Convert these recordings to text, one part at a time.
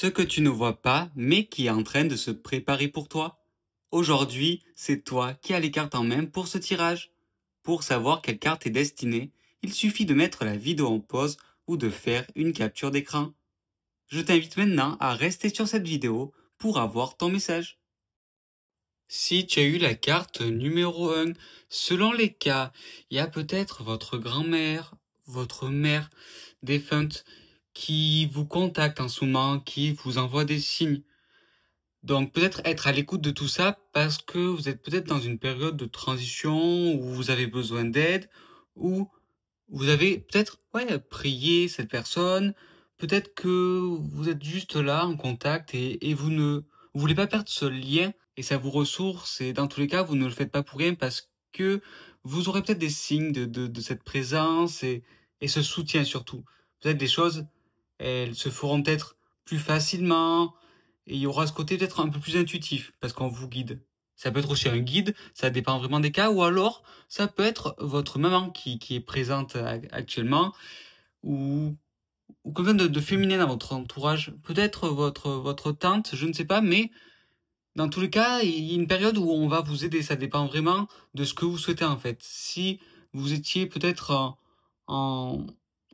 Ce que tu ne vois pas, mais qui est en train de se préparer pour toi. Aujourd'hui, c'est toi qui as les cartes en main pour ce tirage. Pour savoir quelle carte est destinée, il suffit de mettre la vidéo en pause ou de faire une capture d'écran. Je t'invite maintenant à rester sur cette vidéo pour avoir ton message. Si tu as eu la carte numéro 1, selon les cas, il y a peut-être votre grand-mère, votre mère défunte qui vous contacte en ce moment, qui vous envoie des signes. Donc peut-être être à l'écoute de tout ça parce que vous êtes peut-être dans une période de transition où vous avez besoin d'aide, ou vous avez peut-être prié cette personne, peut-être que vous êtes juste là en contact et vous voulez pas perdre ce lien et ça vous ressource, et dans tous les cas vous ne le faites pas pour rien parce que vous aurez peut-être des signes de cette présence et ce soutien surtout. Peut-être des choses, elles se feront peut-être plus facilement, et il y aura ce côté peut-être un peu plus intuitif parce qu'on vous guide. Ça peut être aussi un guide, ça dépend vraiment des cas, ou alors ça peut être votre maman qui est présente actuellement, ou, ou quelqu'un de féminin dans votre entourage. Peut-être votre tante, je ne sais pas, mais dans tous les cas, il y a une période où on va vous aider. Ça dépend vraiment de ce que vous souhaitez en fait. Si vous étiez peut-être en,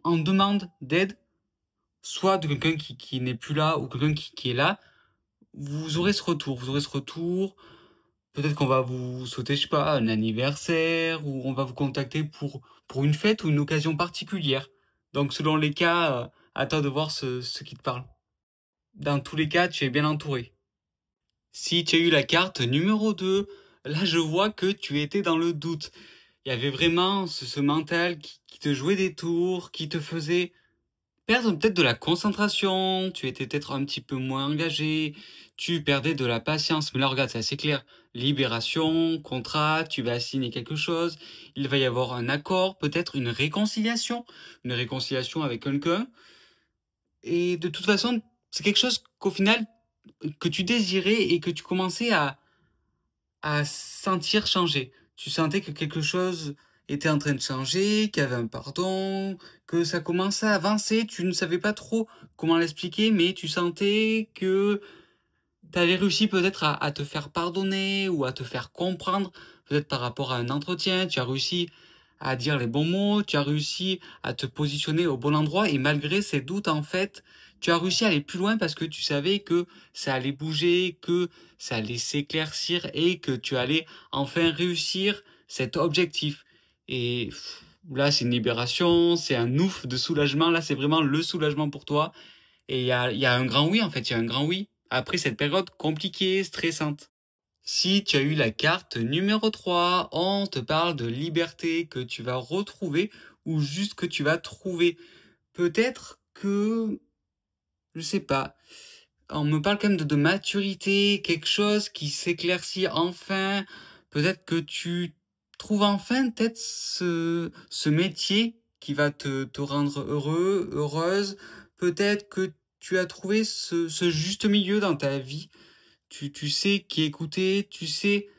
en demande d'aide, soit de quelqu'un qui n'est plus là ou quelqu'un qui est là, vous aurez ce retour. Vous aurez ce retour. Peut-être qu'on va vous souhaiter, je sais pas, un anniversaire, ou on va vous contacter pour une fête ou une occasion particulière. Donc selon les cas, à toi de voir ce qui te parle. Dans tous les cas, tu es bien entouré. Si tu as eu la carte numéro 2, là je vois que tu étais dans le doute. Il y avait vraiment ce mental qui te jouait des tours, qui te faisait perdre peut-être de la concentration, tu étais peut-être un petit peu moins engagé, tu perdais de la patience. Mais là, regarde, c'est assez clair. Libération, contrat, tu vas signer quelque chose, il va y avoir un accord, peut-être une réconciliation avec quelqu'un. Et de toute façon, c'est quelque chose qu'au final, que tu désirais et que tu commençais à sentir changer. Tu sentais que quelque chose était en train de changer, qu'il y avait un pardon, que ça commençait à avancer. Tu ne savais pas trop comment l'expliquer, mais tu sentais que tu avais réussi peut-être à te faire pardonner ou à te faire comprendre, peut-être par rapport à un entretien. Tu as réussi à dire les bons mots, tu as réussi à te positionner au bon endroit, et malgré ces doutes, en fait, tu as réussi à aller plus loin parce que tu savais que ça allait bouger, que ça allait s'éclaircir et que tu allais enfin réussir cet objectif. Et là, c'est une libération, c'est un ouf de soulagement. Là, c'est vraiment le soulagement pour toi. Et il y a un grand oui, en fait, il y a un grand oui après cette période compliquée, stressante. Si tu as eu la carte numéro 3, on te parle de liberté que tu vas retrouver ou juste que tu vas trouver. Peut-être que, je sais pas, on me parle quand même de maturité, quelque chose qui s'éclaircit enfin. Peut-être que tu trouves enfin peut-être ce métier qui va te rendre heureux, heureuse. Peut-être que tu as trouvé ce juste milieu dans ta vie. Tu sais qui écouter, tu sais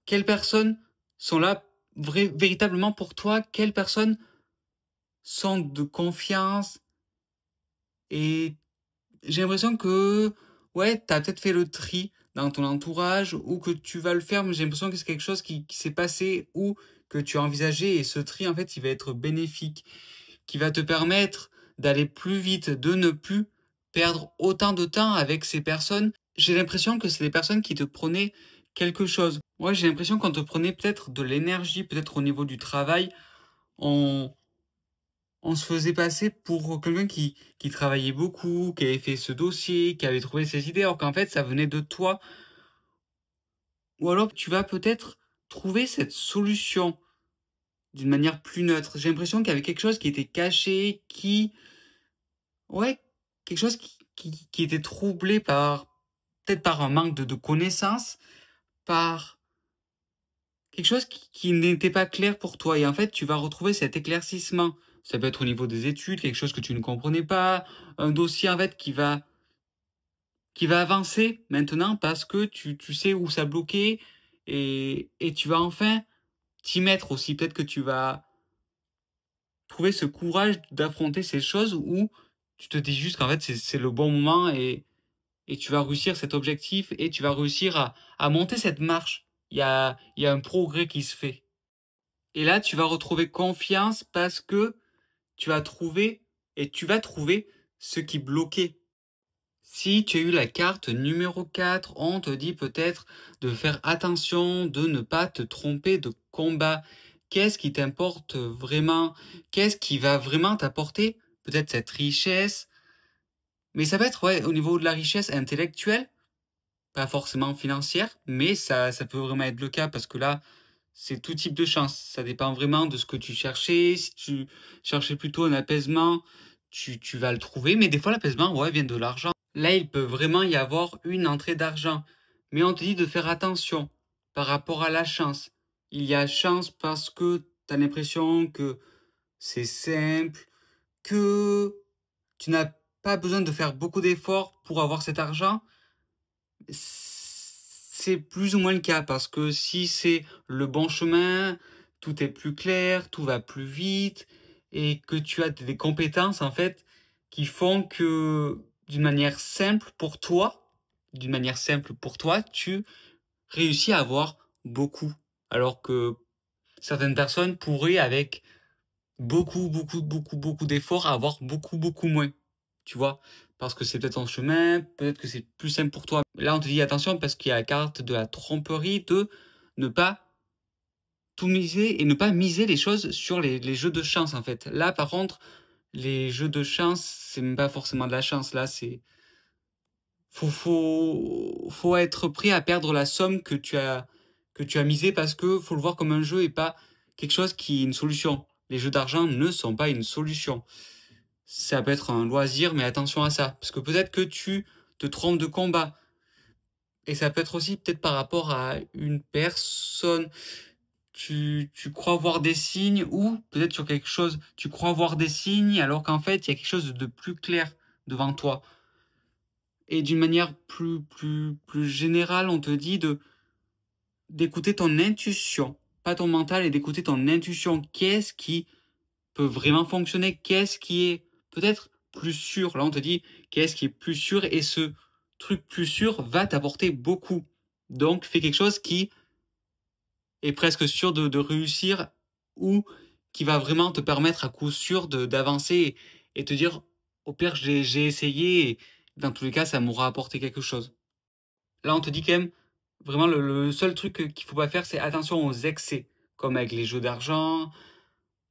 quelles personnes sont là véritablement pour toi, quelles personnes sont de confiance. Et j'ai l'impression que, ouais, t'as peut-être fait le tri dans ton entourage, ou que tu vas le faire, mais j'ai l'impression que c'est quelque chose qui s'est passé ou que tu as envisagé, et ce tri, en fait, il va être bénéfique, qui va te permettre d'aller plus vite, de ne plus perdre autant de temps avec ces personnes. J'ai l'impression que c'est des personnes qui te prenaient quelque chose. Ouais, j'ai l'impression qu'on te prenait peut-être de l'énergie, peut-être au niveau du travail. On, on se faisait passer pour quelqu'un qui travaillait beaucoup, qui avait fait ce dossier, qui avait trouvé ses idées, alors qu'en fait, ça venait de toi. Ou alors, tu vas peut-être trouver cette solution d'une manière plus neutre. J'ai l'impression qu'il y avait quelque chose qui était caché, ouais, quelque chose qui était troublé peut-être par un manque de connaissances, par quelque chose qui n'était pas clair pour toi. Et en fait, tu vas retrouver cet éclaircissement. Ça peut être au niveau des études, quelque chose que tu ne comprenais pas, un dossier en fait qui va avancer maintenant parce que tu sais où ça bloquait, et tu vas enfin t'y mettre aussi. Peut-être que tu vas trouver ce courage d'affronter ces choses où tu te dis juste qu'en fait, c'est le bon moment et tu vas réussir cet objectif et tu vas réussir à monter cette marche. Il y a un progrès qui se fait. Et là, tu vas retrouver confiance parce que tu vas trouver ce qui bloquait. Si tu as eu la carte numéro 4, on te dit peut-être de faire attention, de ne pas te tromper de combat. Qu'est-ce qui t'importe vraiment? Qu'est-ce qui va vraiment t'apporter peut-être cette richesse? Mais ça peut être ouais, au niveau de la richesse intellectuelle, pas forcément financière, mais ça peut vraiment être le cas parce que là, c'est tout type de chance. Ça dépend vraiment de ce que tu cherchais. Si tu cherchais plutôt un apaisement, tu vas le trouver. Mais des fois, l'apaisement, ouais, vient de l'argent. Là, il peut vraiment y avoir une entrée d'argent. Mais on te dit de faire attention par rapport à la chance. Il y a chance parce que tu as l'impression que c'est simple, que tu n'as pas besoin de faire beaucoup d'efforts pour avoir cet argent. C'est plus ou moins le cas parce que si c'est le bon chemin, tout est plus clair, tout va plus vite et que tu as des compétences en fait qui font que d'une manière simple pour toi, tu réussis à avoir beaucoup. Alors que certaines personnes pourraient avec beaucoup d'efforts, avoir beaucoup moins. Tu vois? Parce que c'est peut-être ton chemin, peut-être que c'est plus simple pour toi. Là, on te dit attention parce qu'il y a la carte de la tromperie de ne pas tout miser et ne pas miser les choses sur les jeux de chance, en fait. Là, par contre, les jeux de chance, c'est même pas forcément de la chance. Là, c'est, faut être prêt à perdre la somme que tu as misé parce que faut le voir comme un jeu et pas quelque chose qui est une solution. Les jeux d'argent ne sont pas une solution. Ça peut être un loisir, mais attention à ça. Parce que peut-être que tu te trompes de combat. Et ça peut être aussi peut-être par rapport à une personne. Tu crois voir des signes ou peut-être sur quelque chose, tu crois voir des signes alors qu'en fait, il y a quelque chose de plus clair devant toi. Et d'une manière plus générale, on te dit d'écouter ton intuition, pas ton mental, et d'écouter ton intuition. Qu'est-ce qui peut vraiment fonctionner? Qu'est-ce qui est peut-être plus sûr? Là, on te dit qu'est-ce qui est plus sûr et ce truc plus sûr va t'apporter beaucoup. Donc, fais quelque chose qui est presque sûr de réussir ou qui va vraiment te permettre à coup sûr d'avancer et te dire au pire, j'ai essayé et dans tous les cas, ça m'aura apporté quelque chose. Là, on te dit quand même, vraiment, le seul truc qu'il faut pas faire, c'est attention aux excès, comme avec les jeux d'argent,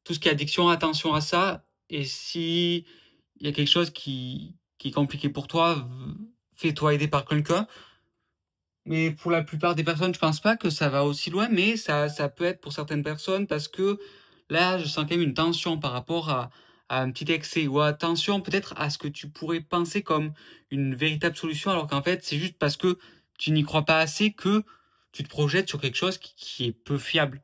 tout ce qui est addiction, attention à ça. Et si il y a quelque chose qui est compliqué pour toi, fais-toi aider par quelqu'un. Mais pour la plupart des personnes, je pense pas que ça va aussi loin, mais ça peut être pour certaines personnes parce que là, je sens quand même une tension par rapport à un petit excès ou attention peut-être à ce que tu pourrais penser comme une véritable solution alors qu'en fait, c'est juste parce que tu n'y crois pas assez que tu te projettes sur quelque chose qui est peu fiable.